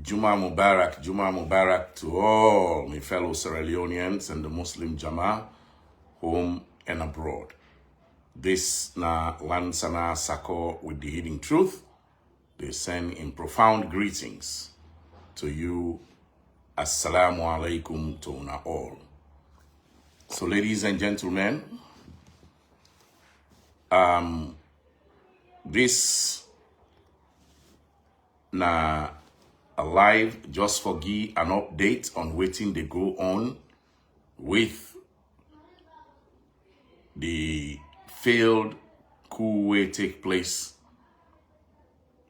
Juma Mubarak to all my fellow Sierra Leoneans and the Muslim Jama, home and abroad. This na Lansana Sako with the hidden truth. They send in profound greetings to you. Assalamu alaikum to una all. So ladies and gentlemen, this na alive just for give an update on waiting they go on with the failed coup will take place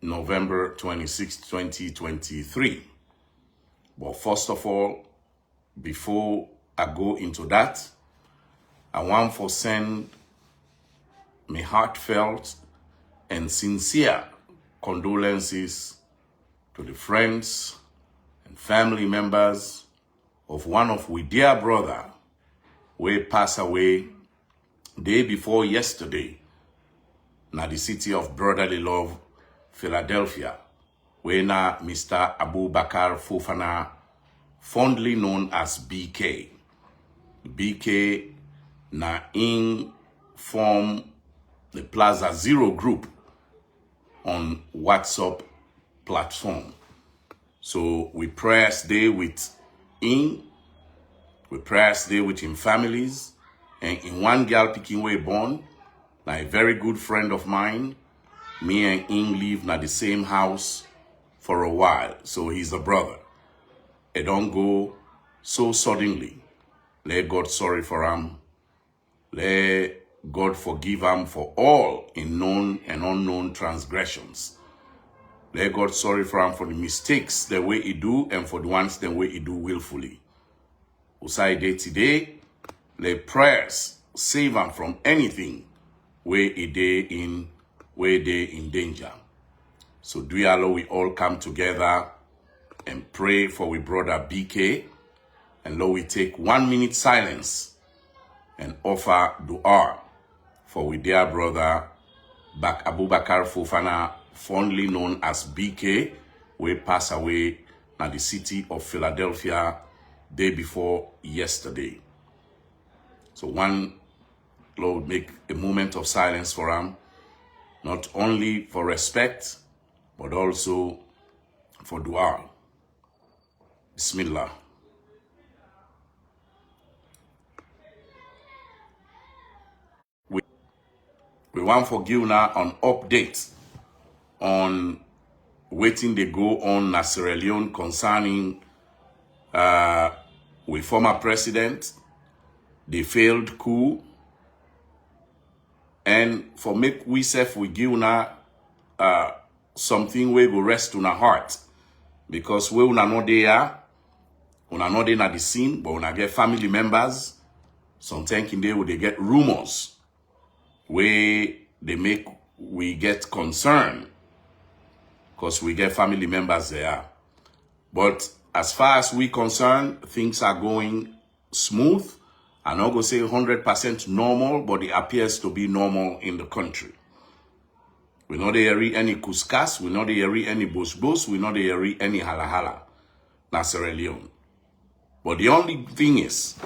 November 26, 2023. But first of all, before I go into that, I want to send my heartfelt and sincere condolences to the friends and family members of one of we dear brother who passed away day before yesterday in the city of brotherly love, Philadelphia, where na Mr. Abu Bakar Fofana, fondly known as BK. BK na in form the Plaza Zero group on WhatsApp platform. So we prayers day with him, we prayers day with him families, and in one girl picking way born, na a very good friend of mine. Me and him live na the same house for a while, so he's a brother. It don't go so suddenly. Let God sorry for him. Let God forgive him for all in known and unknown transgressions. Let God sorry for him for the mistakes the way he do and for the ones the way he do willfully. Usai day today, let prayers save him from anything where he in danger. So do you allow we all come together and pray for we brother BK, and Lord, we take 1 minute silence and offer dua for we dear brother Abu Bakar Fofana, fondly known as BK, who passed away in the city of Philadelphia day before yesterday. So Lord, make a moment of silence for him, not only for respect, but also for dua. Bismillah. We want for give now an update on waiting they go on na Sierra Leone concerning with former president, the failed coup, and for make we self we give now something we go rest on our heart, because we una not there, una not in at the scene, but una get family members. Sometimes in there they get rumors where they make we get concerned because we get family members there. But as far as we concerned, things are going smooth. I'm not going to say 100% normal, but it appears to be normal in the country. We not hear any kuskas, we not hear any bus, we not hear any hala na Sierra Leone. But the only thing is,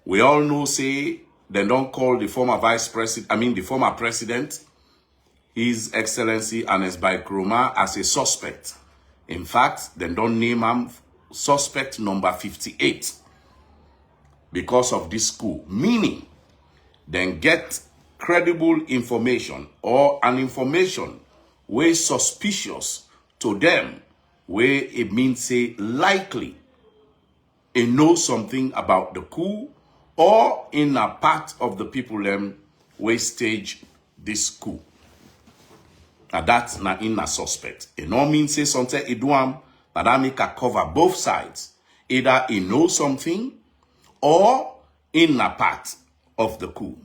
we all know say they don't call the former the former president, His Excellency Ernest Bai Koroma, as a suspect. In fact, they don't name him suspect number 58 because of this coup. Meaning, then get credible information or an information where suspicious to them, where it means say likely they know something about the coup, or in a part of the people them where stage this coup. Now that's not in a suspect. It no mean say something it do that make a cover both sides. Either he knows something or in a part of the coup.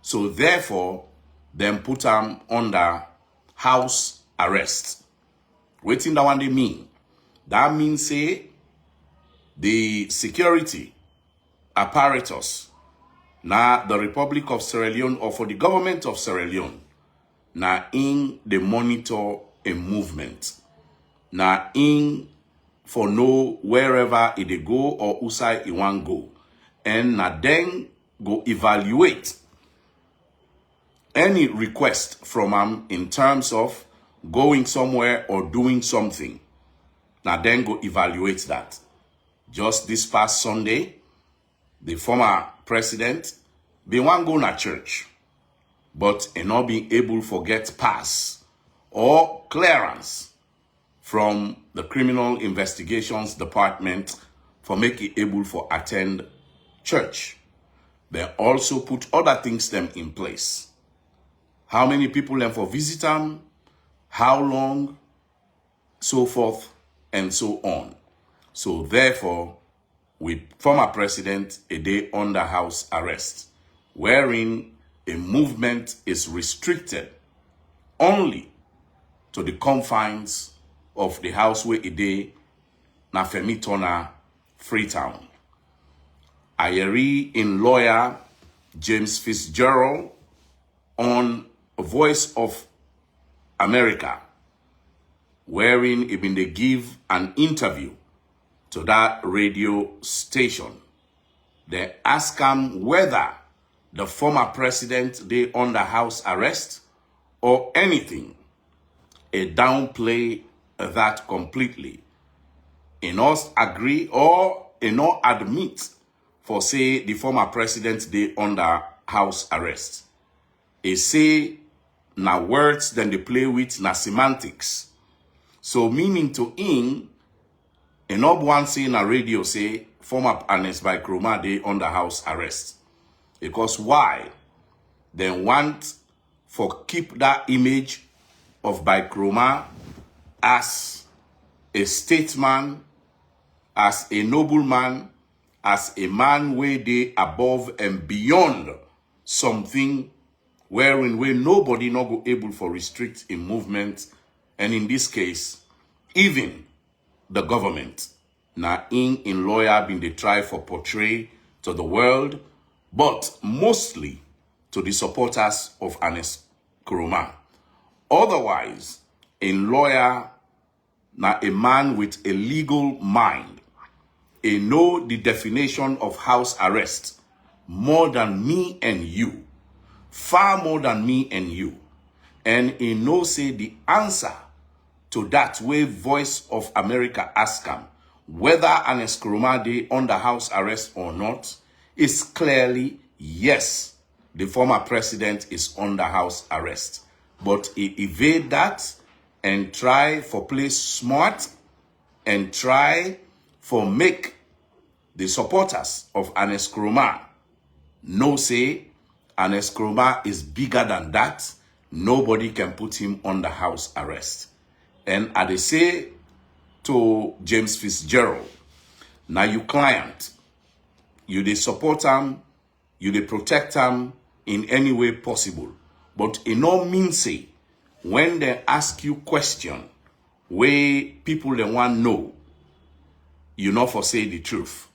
So therefore, them put him under house arrest. Waiting that one they mean. That means say the security apparatus na the Republic of Sierra Leone or for the government of Sierra Leone na in the monitor a movement. na in for know wherever it dey go or usai it wan go. And na then go evaluate any request from him in terms of going somewhere or doing something. Now then go evaluate that. Just this past Sunday, the former president been wan go na church, but not being able to get pass or clearance from the Criminal Investigations Department for make it able for attend church. They also put other things them in place. How many people them for visit them, how long, so forth and so on. So therefore, with former president a day under house arrest, wherein a movement is restricted only to the confines of the house where a day na Femitona, Freetown. Ayeri in lawyer James Fitzgerald on Voice of America, wherein he been they give an interview to that radio station. They ask him whether the former president they under house arrest or anything. A downplay that completely. In us agree or in not admit for say the former president they under house arrest. They say na words then they play with na semantics. So meaning to in not one say na radio say former Ernest Bai Koroma they under house arrest. Because why? They want for keep that image of Bai Koroma as a statesman, as a nobleman, as a man where they above and beyond something wherein where nobody not go able for restrict in movement, and in this case, even the government. Now in lawyer been they try for portray to the world, but mostly to the supporters of Ernest Koroma. Otherwise, in lawyer, now a man with a legal mind, he know the definition of house arrest more than me and you, far more than me and you. And he know say the answer to that way Voice of America ask him, whether Ernest Koroma dey under house arrest or not, is clearly yes, the former president is under house arrest. But he evade that and try for play smart and try for make the supporters of Ernest Koroma know say Ernest Koroma is bigger than that. Nobody can put him under house arrest. And I they say to James Fitzgerald, now you client, you they support him, you they protect him in any way possible. But in no means say, when they ask you question, where people they want know, you not for say the truth.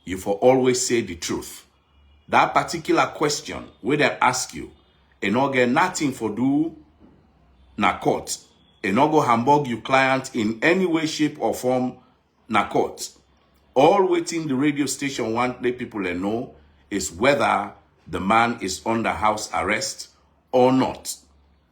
You for always say the truth. That particular question, where they ask you, and not get nothing for do na court, and not go hamburg you client in any way, shape or form na court. All waiting the radio station want the people they know is whether the man is under house arrest or not.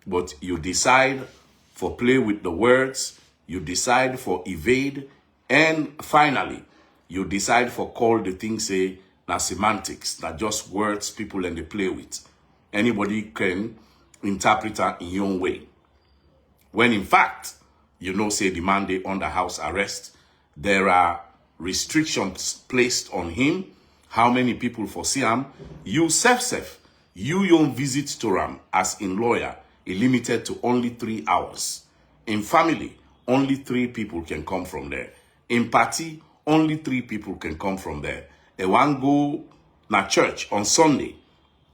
But you decide for play with the words, you decide for evade, and finally, you decide for call the thing say na semantics, na just words people and they play with. Anybody can interpret it in your own way. When in fact, you know say the man they under house arrest, there are restrictions placed on him. How many people for see him? You self, you your visit to him as in lawyer, is limited to only 3 hours. In family, only 3 people can come from there. In party, only 3 people can come from there. They want go na church on Sunday.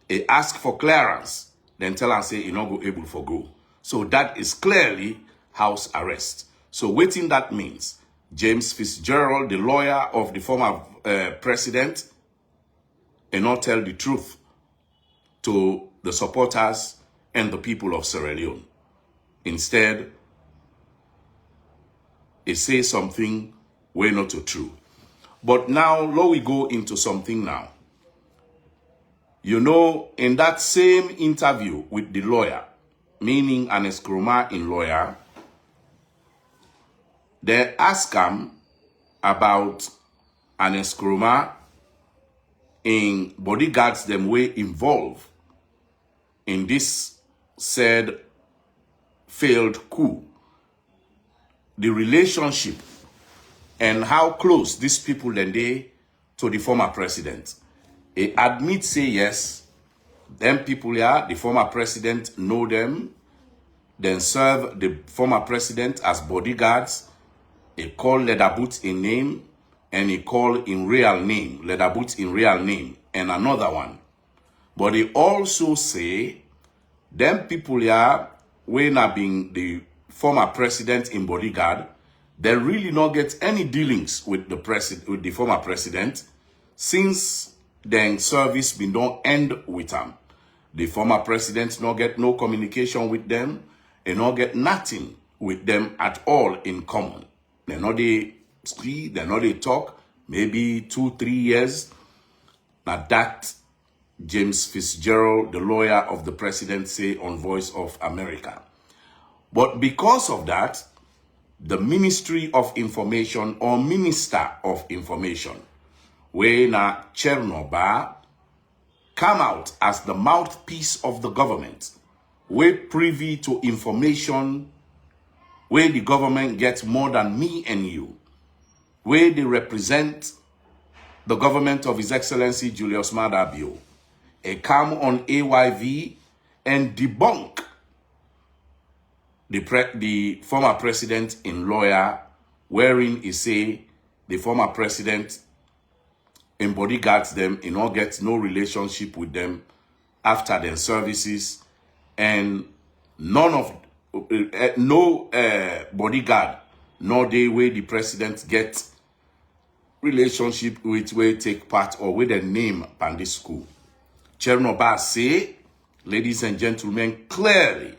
They ask for clearance, then tell and say you not go able for go. So that is clearly house arrest. So waiting that means James Fitzgerald, the lawyer of the former president, and not tell the truth to the supporters and the people of Sierra Leone. Instead, it says something way not true. But now, let we go into something now. You know, in that same interview with the lawyer, meaning Ernest Koroma in lawyer, they ask him about Ernest Koroma in bodyguards them way involved in this said failed coup. The relationship and how close these people then they to the former president. They admit, say yes, them people here, the former president know them, then serve the former president as bodyguards. He call leather boots in name, and he call in real name, leather boots in real name, and another one. But they also say, them people here, when have been the former president in bodyguard, they really not get any dealings with the former president, since then service been don't end with them. The former president not get no communication with them, and not get nothing with them at all in common. They know they see, they know they talk, maybe 2-3 years. Now that James Fitzgerald, the lawyer of the president, say on Voice of America. But because of that, the Ministry of Information or Minister of Information, where na Ernest Bai, come out as the mouthpiece of the government, where privy to information where the government gets more than me and you, where they represent the government of His Excellency Julius Maada Bio. They come on AYV and debunk the former president in lawyer, wherein he say the former president in bodyguards them, he not get no relationship with them after their services, and none of no bodyguard nor they where the president get relationship with where take part or with the name on this school. Ernest Bai say, ladies and gentlemen, clearly,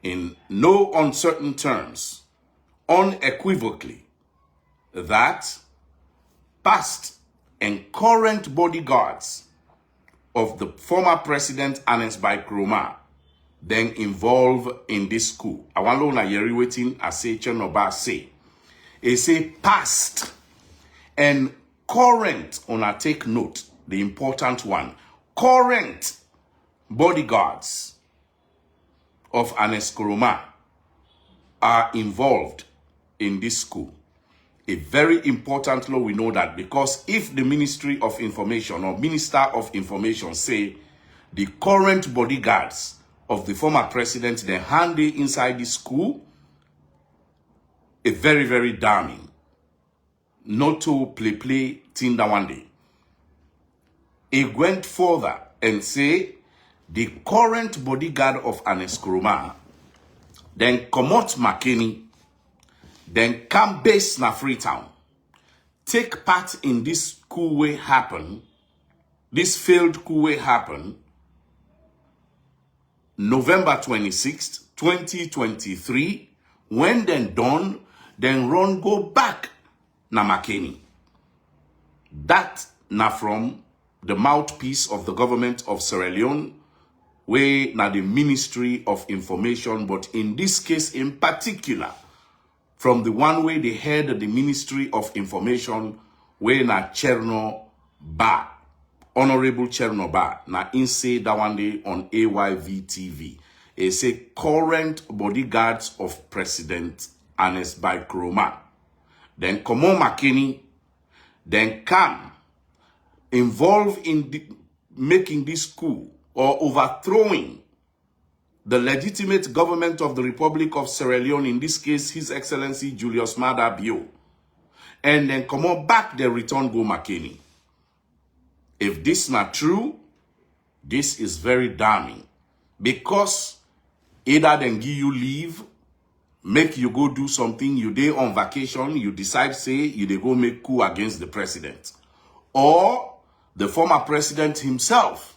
in no uncertain terms, unequivocally, that past and current bodyguards of the former president Ernest Bai Koroma then involved in this coup. I want to know yeri waiting. I say Ernest Bai say. It say past and current. On I take note, the important one. Current bodyguards of Ernest Koroma are involved in this coup. A very important law, we know that, because if the Ministry of Information or Minister of Information say the current bodyguards of the former president, they hand it inside this coup, a very, very damning. Not to play thing that one day. It went further and say the current bodyguard of Ernest Koroma then come out McKinney, then come base na Freetown, take part in this coup way happen, this failed coup way happen, November 26th, 2023, when then done, then run go back na McKinney. That na from the mouthpiece of the government of Sierra Leone, where na the Ministry of Information, but in this case in particular, from the one way they head the Ministry of Information, where na Ernest Bai, Honorable Ernest Bai, na insay that one day on AYV TV. It say current bodyguards of President Ernest Bai Koroma. Then come on McKinney, then come involved in making this coup or overthrowing the legitimate government of the Republic of Sierra Leone, in this case, His Excellency Julius Maada Bio. And then come on back, the return go McKinney. If this not true, this is very damning. Because either then give you leave, make you go do something, you day on vacation, you decide, say, you dey go make coup against the president. Or the former president himself,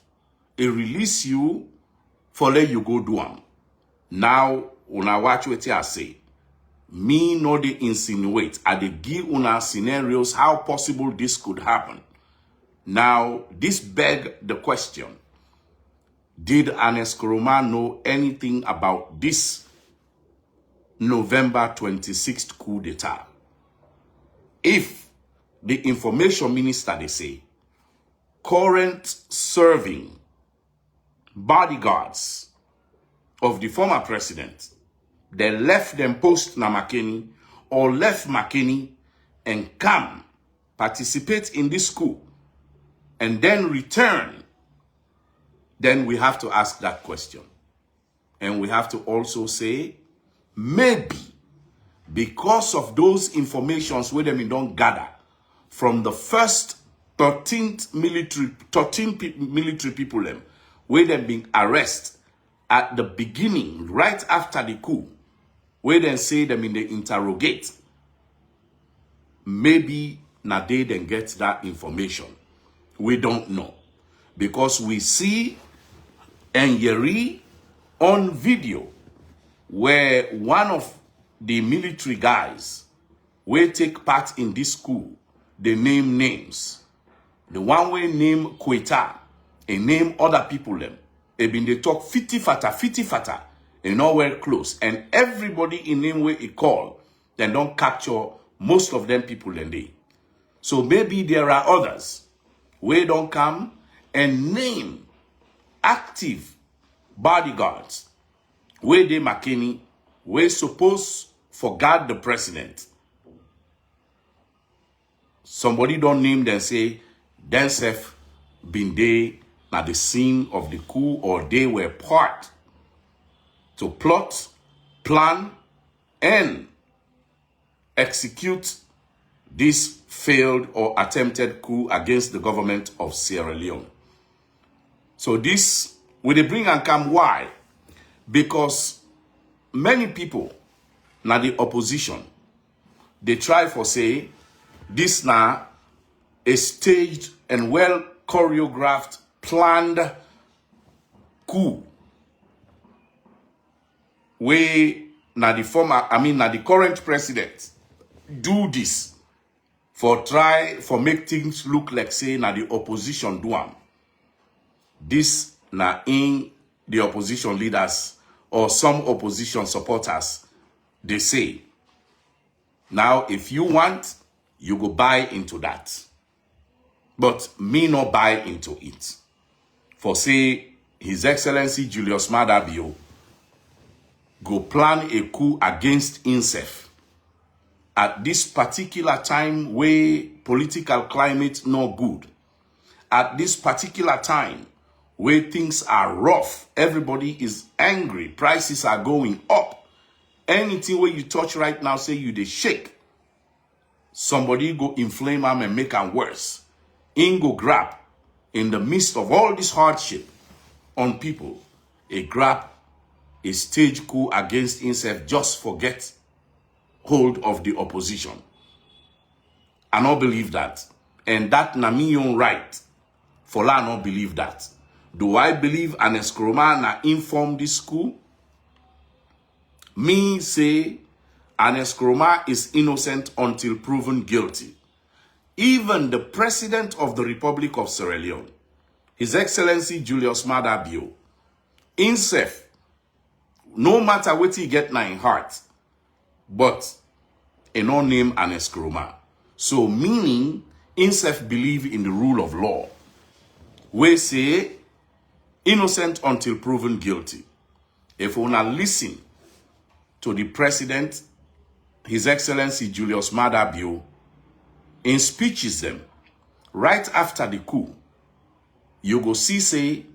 he release you for let you go do am. Now, una watch what I say. Me no dey insinuate. I dey give una scenarios how possible this could happen. Now, this beg the question. Did Ernest Koroma know anything about this November 26th coup d'etat? If the information minister, they say, current serving bodyguards of the former president, they left them post na Makeni or left Makeni and come participate in this coup and then return, then we have to ask that question. And we have to also say, maybe because of those informations where them don't gather from the first 13 military people them, where them being arrested at the beginning, right after the coup, where they say them in the interrogate, maybe now they then get that information. We don't know. Because we see Nyeri on video where one of the military guys will take part in this coup. They name names. The one way name Quetta, and name other people them. They been they talk fiti fata, and nowhere close. And everybody in name way he call, then don't capture most of them people in they. So maybe there are others where don't come and name active bodyguards where they Makeni, where supposed for guard the president. Somebody don't name them, say themselves been they at the scene of the coup, or they were part to plot, plan, and execute this failed or attempted coup against the government of Sierra Leone. So this, will they bring and come? Why? Because many people, now the opposition, they try for say, this now a staged and well choreographed, planned coup. Where now the former, now the current president do this for make things look like say now the opposition do am. This now in the opposition leaders or some opposition supporters, they say, now if you want, you go buy into that. But me not buy into it. For say, His Excellency Julius Maada Bio go plan a coup against himself at this particular time where political climate not good. At this particular time where things are rough, everybody is angry, prices are going up. Anything where you touch right now, say you they shake. Somebody go inflame them and make them worse. In go grab, in the midst of all this hardship on people, a grab, a stage coup against himself, just forget hold of the opposition. I don't believe that. And that na me own right. For I not believe that. Do I believe Ernest Koroma na inform this coup? Me say Ernest Koroma is innocent until proven guilty. Even the President of the Republic of Sierra Leone, His Excellency Julius Maada Bio, himself, no matter what he get na in heart, but a no name Ernest Koroma. So meaning, himself believe in the rule of law. We say, innocent until proven guilty. If we now listen to the President, His Excellency Julius Maada Bio, in speeches them, right after the coup, you go see say,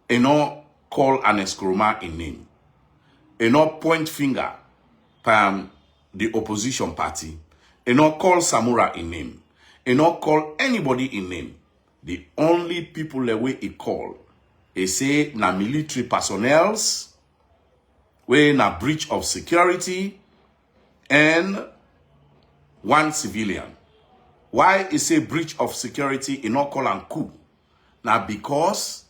no call Ernest Koroma in name. No point finger from the opposition party. No call Samura in name. No call anybody in name. The only people the way he call, he say na military personnels, we na breach of security, and one civilian. Why is say breach of security in not call and coup? Now because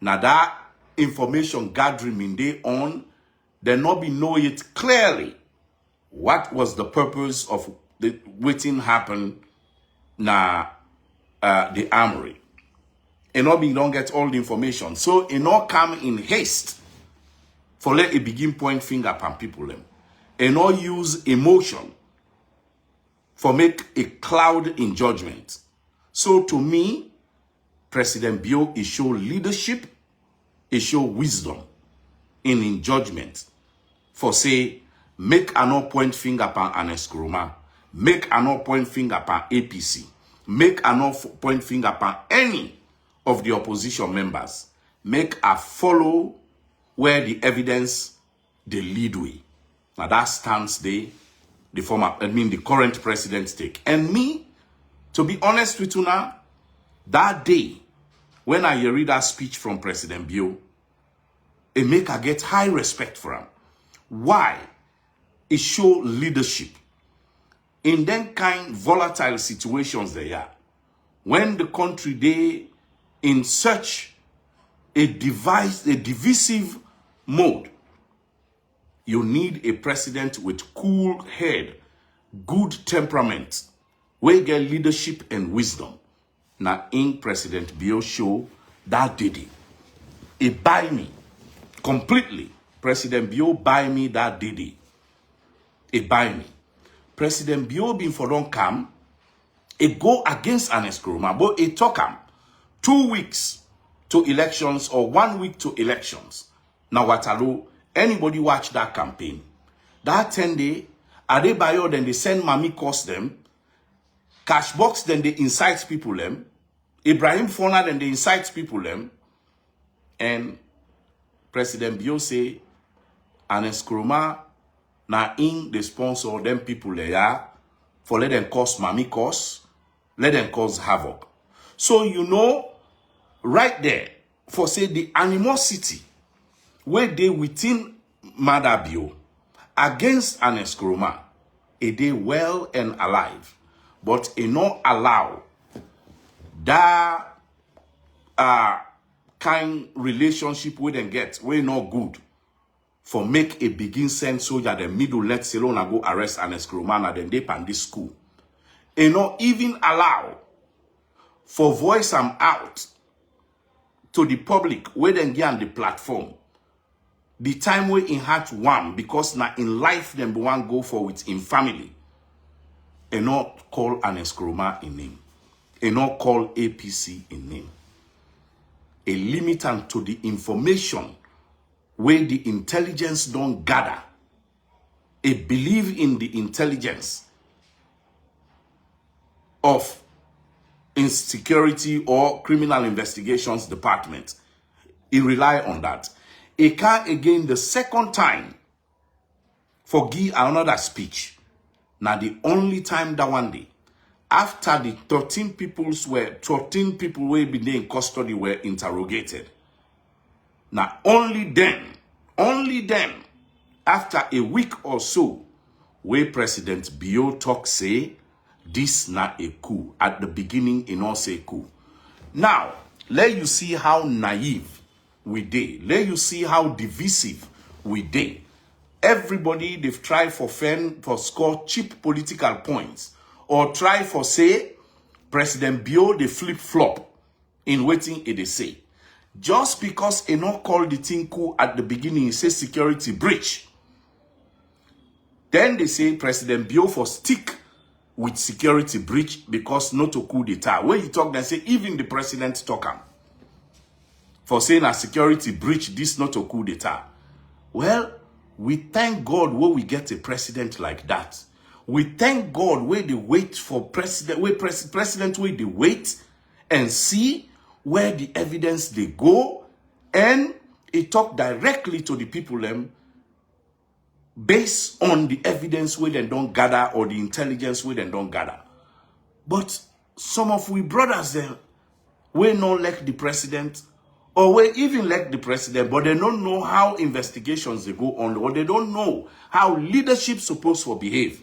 now that information gathering in day on, they not be know it clearly what was the purpose of the waiting happen na the armory. And all being don't get all the information. So it not come in haste for let it begin point finger upon people them. And not use emotion for make a cloud in judgment. So to me, President Bio is show leadership, is show wisdom in judgment. For say, make an point finger upon Ernest Koroma, make an point finger upon APC, make an point finger upon any of the opposition members, make a follow where the evidence they lead way. Now that stands the current president take. And me, to be honest with you now, that day, when I read that speech from President Bio, it make I get high respect for him. Why? It show leadership. In them kind volatile situations they are. When the country they in such a divisive mode, you need a president with cool head, good temperament, we get leadership and wisdom. Now in President Bio show that did it. It buy me completely. President Bio buy me that did it. It buy me. President Bio been for long come, it go against Ernest Koroma, but it took him 2 weeks to elections or 1 week to elections. Now Waterloo, anybody watch that campaign? That 10 day, Adebayo then they send Mami cost them, Cashbox then they incite people them, Ibrahim Fona then they incite people them, and President Bio say, Ernest Koroma na in the sponsor them people there for let them cause Mami cause, let them cause havoc. So you know, right there, for say the animosity where they within Mother Bio against Ernest Koroma, a day well and alive, but it not allow that kind relationship we then get, we not good for make a begin send soldier the middle let Salona go arrest Ernest Koroma and then they pan this school. It not even allow for voice am out to the public where then get on the platform. The time we in heart one because now in life them one go for with in family. And not call Ernest Koroma in name. And not call APC in name. A limitant to the information where the intelligence don't gather. A believe in the intelligence of insecurity or criminal investigations department. It rely on that. It can again the second time for give another speech. Now the only time that one day, after the 13 people who had been in custody were interrogated. Now only then, after a week or so, where President Bio talk say, this not a coup. At the beginning, he not say coup. Now, let you see how naive we did. Let you see how divisive we did. Everybody, they've tried for score cheap political points. Or try for say, President Bio, they flip-flop in waiting it they say. Just because he not call the thing coup at the beginning, he say security breach. Then they say President Bio for stick with security breach because not a coup d'etat. When you talk, they say even the president talk him. For saying a security breach, this not a coup d'etat. Well, we thank God when we get a president like that. We thank God where they wait for president, where president where they wait and see where the evidence they go, and it talk directly to the people them based on the evidence where they don't gather or the intelligence where they don't gather. But some of we brothers them, we not like the president, or we even like the president, but they don't know how investigations they go on, or they don't know how leadership supposed to behave.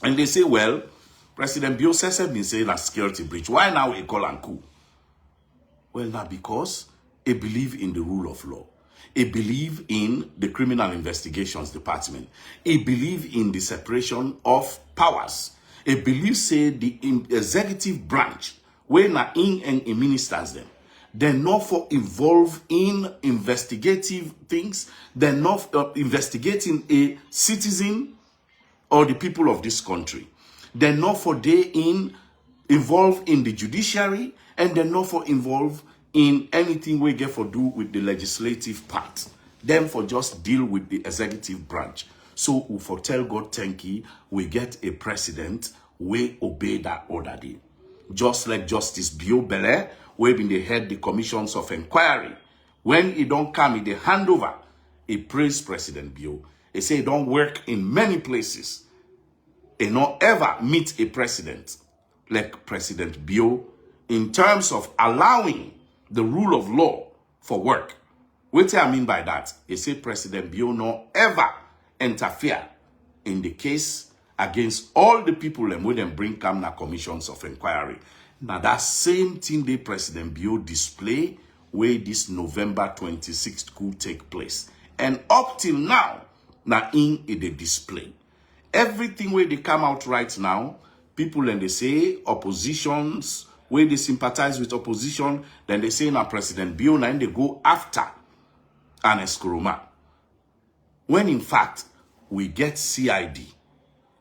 And they say, well, President Bio has been saying a security breach. Why now he call and coup? Well, now because they believe in the rule of law. He believe in the criminal investigations department. He believe in the separation of powers. He believe say the executive branch, when na in and in ministers them, they're not for involved in investigative things. They're not investigating a citizen or the people of this country. They're not for involved in the judiciary, and they're not for involved in anything we get for do with the legislative part. Them for just deal with the executive branch. So we for tell God thank you, we get a president, we obey that order. Just like Justice Bio Belair, we been the head the commissions of inquiry. When he don't come, he they hand over. He praise President Bio. He say he don't work in many places. He not ever meet a president like President Bio in terms of allowing the rule of law for work. What I mean by that? He say President Bio no ever interfere in the case against all the people and when them bring come na commissions of inquiry. Now that same thing the President Bio display where this November 26th coup take place. And up till now, na in the display. Everything where they come out right now, people and they say oppositions, where they sympathize with opposition, then they say now President Bio, and they go after Ernest Koroma. When in fact, we get CID,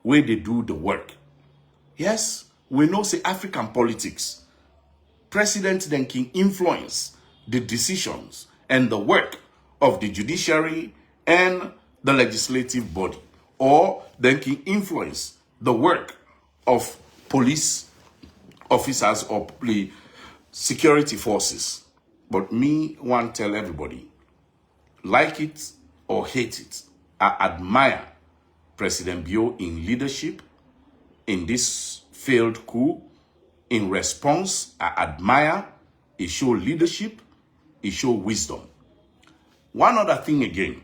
where they do the work. Yes, we know say African politics. President then can influence the decisions and the work of the judiciary and the legislative body. Or then can influence the work of police officers or the security forces. But me want to tell everybody, like it or hate it, I admire President Bio in leadership, in this failed coup. In response, I admire, he show leadership, he show wisdom. One other thing again,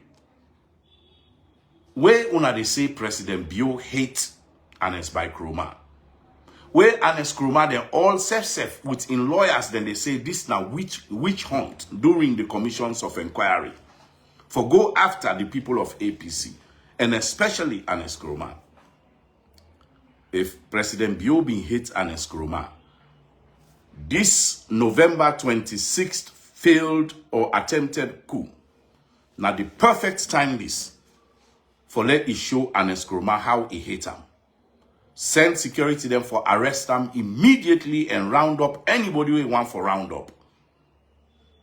where una they say President Bio hate Ernest Bai Koroma. Where Ernest Koroma, they all self with in lawyers, then they say this now witch hunt during the commissions of inquiry. For go after the people of APC, and especially Ernest Koroma. If President Bio bin hate Ernest Koroma, this November 26th failed or attempted coup, now the perfect time this for let it show Ernest Koroma how he hate him. Send security them for arrest him immediately and round up anybody we want for round up.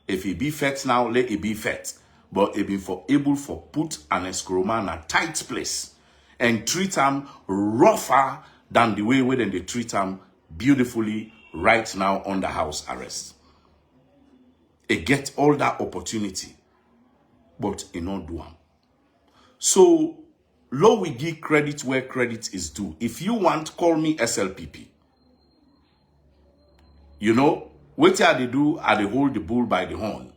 If he be fet now, let it be fet. But it be for able for put Ernest Koroma in a tight place and treat him rougher than the way when they treat him beautifully right now under house arrest. It get all that opportunity, but it not do him. So, law we give credit where credit is due. If you want, call me SLPP. You know, what they do, they hold the bull by the horn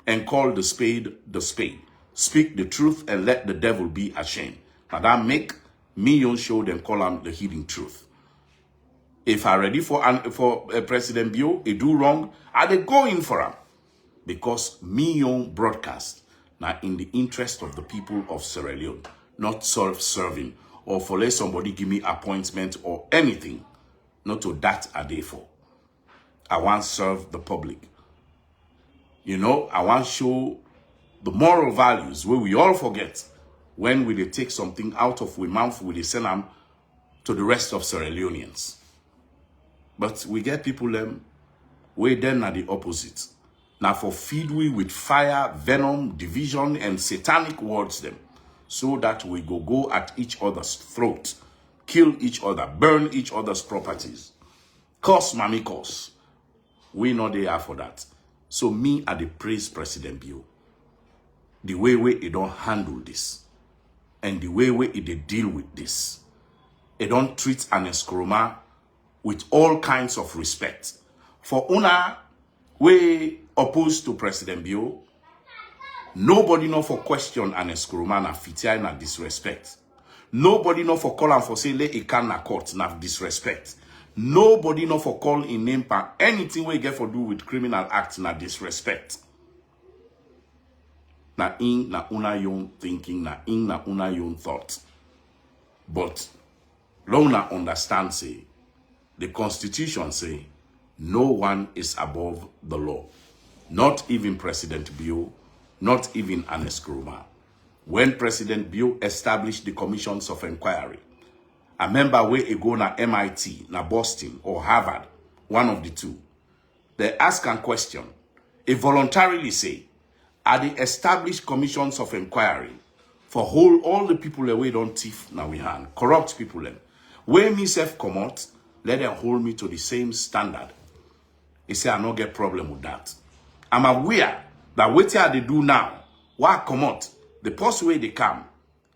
and call the spade the spade. Speak the truth and let the devil be ashamed. Now that make me on show them call him the hidden truth. If I ready for President Bio, he do wrong, they go in for him. Because me on broadcast, now in the interest of the people of Sierra Leone, not self-serving, or for let somebody give me appointment or anything. Not to that are they for. I want to serve the public. You know, I want to show the moral values where we all forget when we take something out of we mouth, we send them to the rest of Sierra Leoneans. But we get people them way then are the opposite. Now for feed we with fire, venom, division, and satanic words them. So that we go at each other's throat, kill each other, burn each other's properties. Cause mammy cause. We know they are for that. So me I the praise President Bio. The way he don't handle this. And the way he they deal with this. He don't treat Ernest Koroma with all kinds of respect. For una, we opposed to President Bio, nobody know for question Ernest Koroma na fitia na disrespect. Nobody know for call and for say let it can na court na disrespect. Nobody know for call in name pa anything we get for do with criminal act na disrespect. na in na una own thinking, na in na una own thought. But Lona understand say, the Constitution say, no one is above the law. Not even President Bio, not even Ernest Koroma. When President Bio established the commissions of inquiry, a member way go na MIT, na Boston, or Harvard, one of the two, they ask a question. They voluntarily say, are the established commissions of inquiry for hold all the people away don't thief now we hand, corrupt people them. Where me self come out, let them hold me to the same standard. He say I no get problem with that. I'm aware that what they do now, why come out, the first way they come,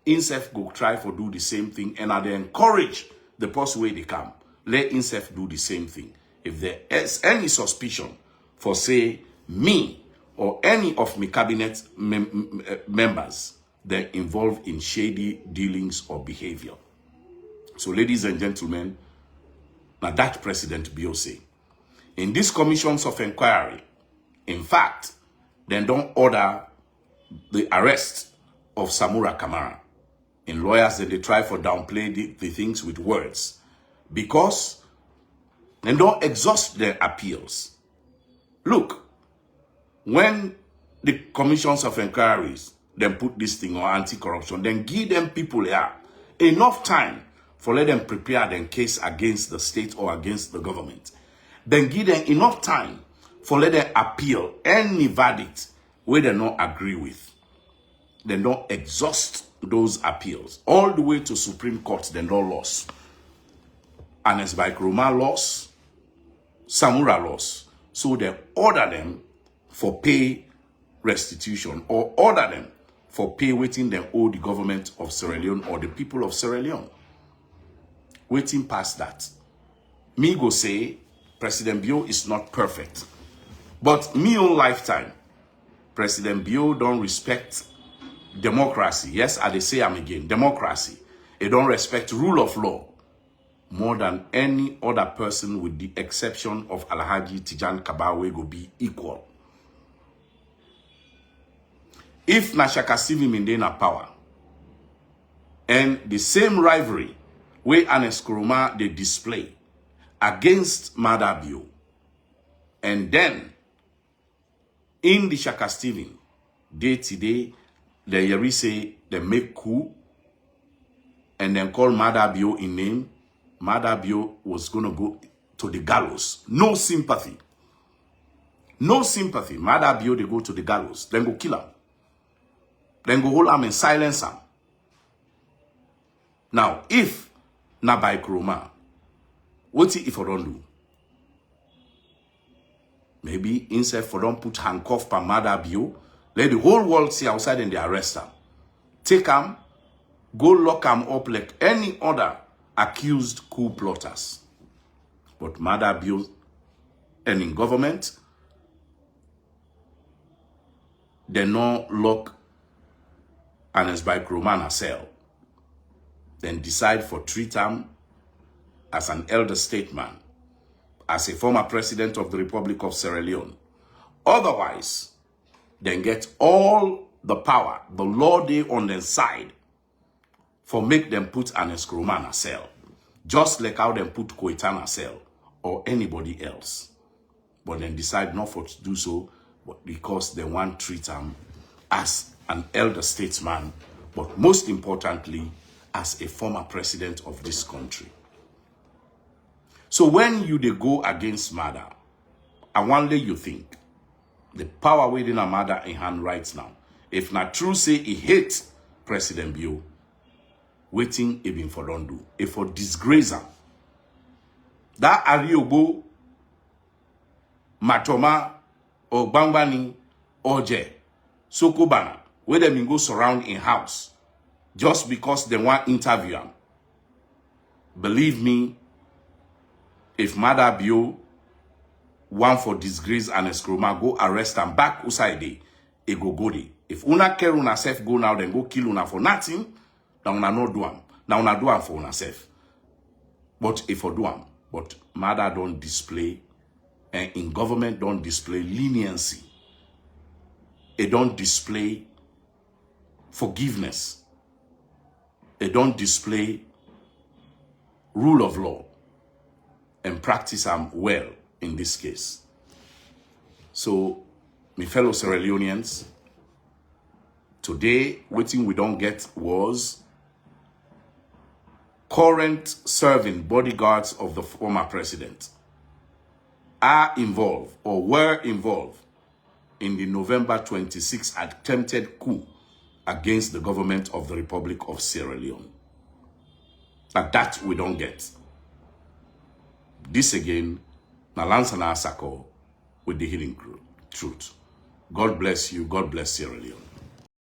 INSEF go try for do the same thing, and they encourage the first way they come. Let INSEF do the same thing. If there is any suspicion for say me or any of my cabinet members, they're involved in shady dealings or behavior. So ladies and gentlemen, now that President Bio say, in these commissions of inquiry, in fact, they don't order the arrest of Samura Kamara. In lawyers, then they try for downplay the things with words because they don't exhaust their appeals. Look, when the commissions of inquiries then put this thing on anti-corruption, then give them people here enough time for let them prepare their case against the state or against the government. Then give them enough time for let them appeal any verdict where they don't agree with. They don't exhaust those appeals all the way to Supreme Court. They don't lost. Ernest Bai Koroma lost, Samura lost. So they order them for pay restitution or order them for pay waiting them owe the government of Sierra Leone or the people of Sierra Leone. Waiting past that. Me go say President Bio is not perfect. But me own lifetime, President Bio don't respect democracy. Yes, I say I'm again. Democracy. They don't respect rule of law more than any other person with the exception of Alhaji Tijan Kabawe go be equal. If Nashaka Sivi Mindena power and the same rivalry where Ernest Koroma they display against Madabio, and then in the Shaka Steven day to day, the Yeri say they make coup and then call Madabio in name. Madabio was gonna go to the gallows. No sympathy. No sympathy. Madabio they go to the gallows. Then go kill him. Then go hold him and silence him. Now, if na Bai Koroma, what if I don't do? Maybe instead for don't put handcuff per Madabio, let the whole world see outside and they arrest him. Take him, go lock him up like any other accused coup plotters. But Madabio and in government, they no lock Ernest Bai Koroma in a cell. Then decide for treat him as an elder statesman, as a former president of the Republic of Sierra Leone. Otherwise, then get all the power, the law they on their side, for make them put Ernest Koroma in a cell. Just like how them put Koita in a cell, or anybody else. But then decide not for to do so, but because they want to treat him as an elder statesman, but most importantly, as a former president of this country. So when you they go against murder, and one day you think, the power within a murder in hand right now, if not true say he hates President Bio, waiting even for don't do, if for disgrace him. That Ariobo, Matoma, or Bangbani, or Je, Sokobana, where them go surround in house, just because they want interview him. Believe me, if Madabio want for disgrace and Koroma, go arrest him back uside, it go there. If una care una self go now, then go kill una for nothing, now una no do am. Now una do am for una self. But if I do am, but Mada don't display, and in government don't display leniency. It don't display forgiveness. They don't display rule of law and practice them well in this case. So, my fellow Sierra Leoneans, today, what we don't get was current serving bodyguards of the former president are involved or were involved in the November 26 attempted coup against the government of the Republic of Sierra Leone. Now that we don't get. This again, Nalansana Asako with the healing truth. God bless you. God bless Sierra Leone.